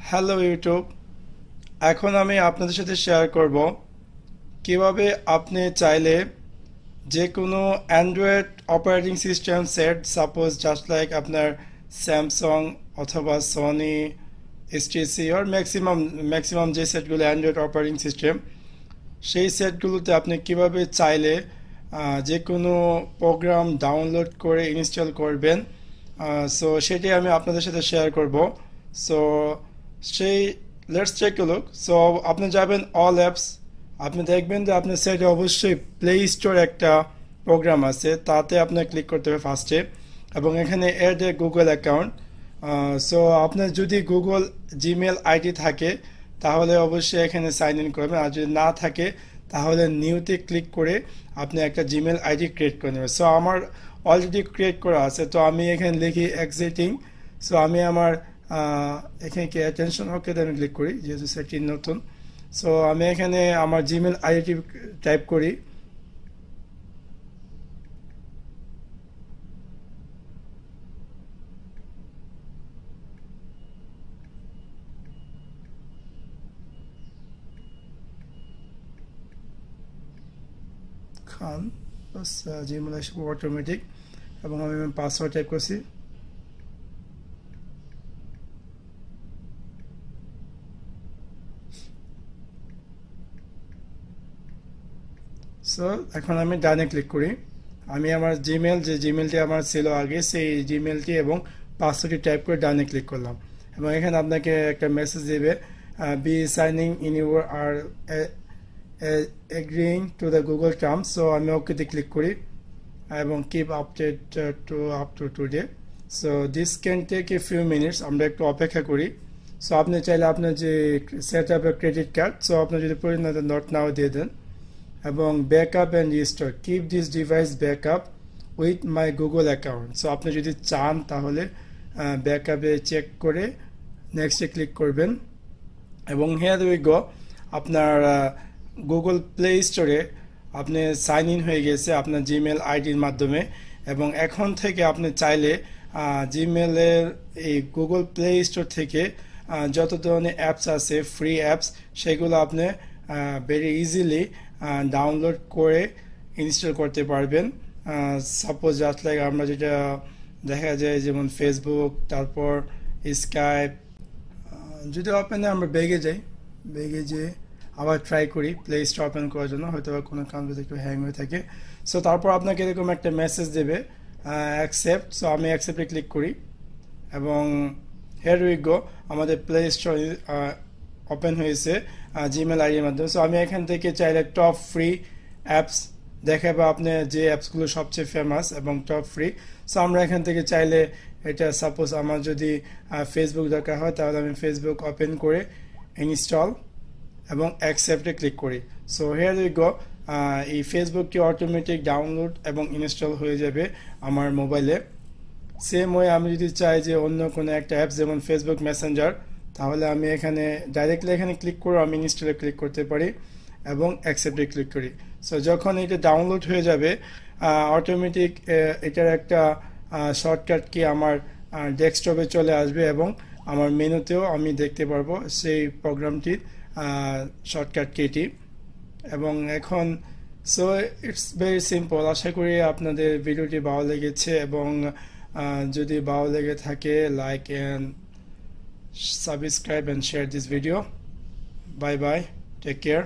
Hello YouTube. এখন আমি আপনাদের সাথে শেয়ার করব কিভাবে আপনি চাইলে যে কোনো Android operating system set, suppose just like আপনার স্যামসাং অথবা সনি, এইচটিসি আর ম্যাক্সিমাম যে সেটগুলো অ্যান্ড্রয়েড অপারেটিং সিস্টেম, সেই সেটগুলোতে আপনি কিভাবে চাইলে যে কোনো প্রোগ্রাম ডাউনলোড করে ইনস্টল করবেন। সো সেটি আমি আপনাদের সাথে শেয়ার করব। সো সেই let's take a look. So আপনি যাবেন অল অ্যাপস, আপনি দেখবেন যে আপনার সেটে অবশ্যই প্লে স্টোর একটা প্রোগ্রাম আছে, তাতে আপনার ক্লিক করতে হবে ফার্স্টে, এবং এখানে add a Google account. So আপনার যদি গুগল জিমেল আইডি থাকে তাহলে অবশ্যই এখানে সাইন ইন করবেন, আর যদি না থাকে তাহলে নিউতে ক্লিক করে আপনি একটা জিমেল আইডি ক্রিয়েট করে নেবেন। সো আমার অলরেডি ক্রিয়েট করা আছে, তো আমি এখানে লিখি এক্সিটিং। সো আমি আমার এখানে কি অ্যাটেনশন ওকেতে আমি ক্লিক করি যেহেতু সেটি নতুন। সো আমি এখানে আমার জিমেল আইডি টাইপ করি। খান প্লাস জিমেল আসবে অটোমেটিক, এবং আমি পাসওয়ার্ড টাইপ করছি। সো এখন আমি ডানে ক্লিক করি। আমি আমার যে জিমেলটি আমার ছিল আগে সেই জিমেলটি এবং পাসওয়ার্ডটি টাইপ করে ডানে ক্লিক করলাম, এবং এখানে আপনাকে একটা মেসেজ দেবে, by signing in your are agreeing to the Google terms. So আমি ওকেতে ক্লিক করি এবং keep update to up to today. So this can take a few minutes, আমরা একটু অপেক্ষা করি। সো আপনি চাইলে আপনার যে set up credit card, so আপনি যদি প্রয়োজন নট নাও দিয়ে দেন, এবং backup and restore, keep this device backup with my Google account. So আপনি যদি চান তাহলে ব্যাকআপে চেক করে নেক্সটে ক্লিক করবেন, এবং হেয়ার উই গো, আপনার গুগল প্লে স্টোরে আপনি সাইন ইন হয়ে গেছে আপনার জিমেল আইডির মাধ্যমে, এবং এখন থেকে আপনি চাইলে জিমেলের এই গুগল প্লে স্টোর থেকে যত ধরনের অ্যাপস আছে ফ্রি অ্যাপস, সেগুলো আপনি ভেরি ইজিলি ডাউনলোড করে ইনস্টল করতে পারবেন। সাপোজ জাস্ট লাইক আমরা যেটা দেখা যায় যেমন ফেসবুক, তারপর স্কাইপ। যদি ওপেনে আমরা বেগে যাই, বেগে যেয়ে আবার ট্রাই করি প্লে স্টোর ওপেন করার জন্য, হয়তো বা কোনো কারণ যদি একটু হ্যাং হয়ে থাকে। সো তারপর আপনাকে এরকম একটা মেসেজ দেবে অ্যাকসেপ্ট। সো আমি অ্যাকসেপ্টে ক্লিক করি, এবং হেয়ার উই গো, আমাদের প্লে স্টোর ওপেন হয়েছে জিমেল আইডির মাধ্যমে। সো আমি এখান থেকে চাইলে টপ ফ্রি অ্যাপস দেখাবো আপনি যে অ্যাপসগুলো সবচেয়ে ফেমাস এবং টপ ফ্রি। সো আমরা এখান থেকে চাইলে এটা, সাপোজ আমার যদি ফেসবুক দরকার হয় তাহলে আমি ফেসবুক ওপেন করে ইনস্টল এবং অ্যাকসেপ্টে ক্লিক করি। সো হেয়ার উই গো, এই ফেসবুকটি অটোমেটিক ডাউনলোড এবং ইনস্টল হয়ে যাবে আমার মোবাইলে। সেম ওয়ে আমি যদি চাই যে অন্য কোনো একটা অ্যাপস যেমন ফেসবুক মেসেঞ্জার, তাহলে আমি এখানে ডাইরেক্টলি এখানে ক্লিক করে আমি ইনস্টলে ক্লিক করতে পারি এবং অ্যাকসেপ্টে ক্লিক করি। সো যখন এটা ডাউনলোড হয়ে যাবে অটোমেটিক এটার একটা শর্টকাট কি আমার ডেস্কটপে চলে আসবে, এবং আমার মেনুতেও আমি দেখতে পারবো সেই প্রোগ্রামটির শর্টকাট কিটি। এবং এখন সো ইটস ভেরি সিম্পল। আশা করি আপনাদের ভিডিওটি ভালো লেগেছে, এবং যদি ভালো লেগে থাকে like and subscribe and share this video. Bye bye, take care.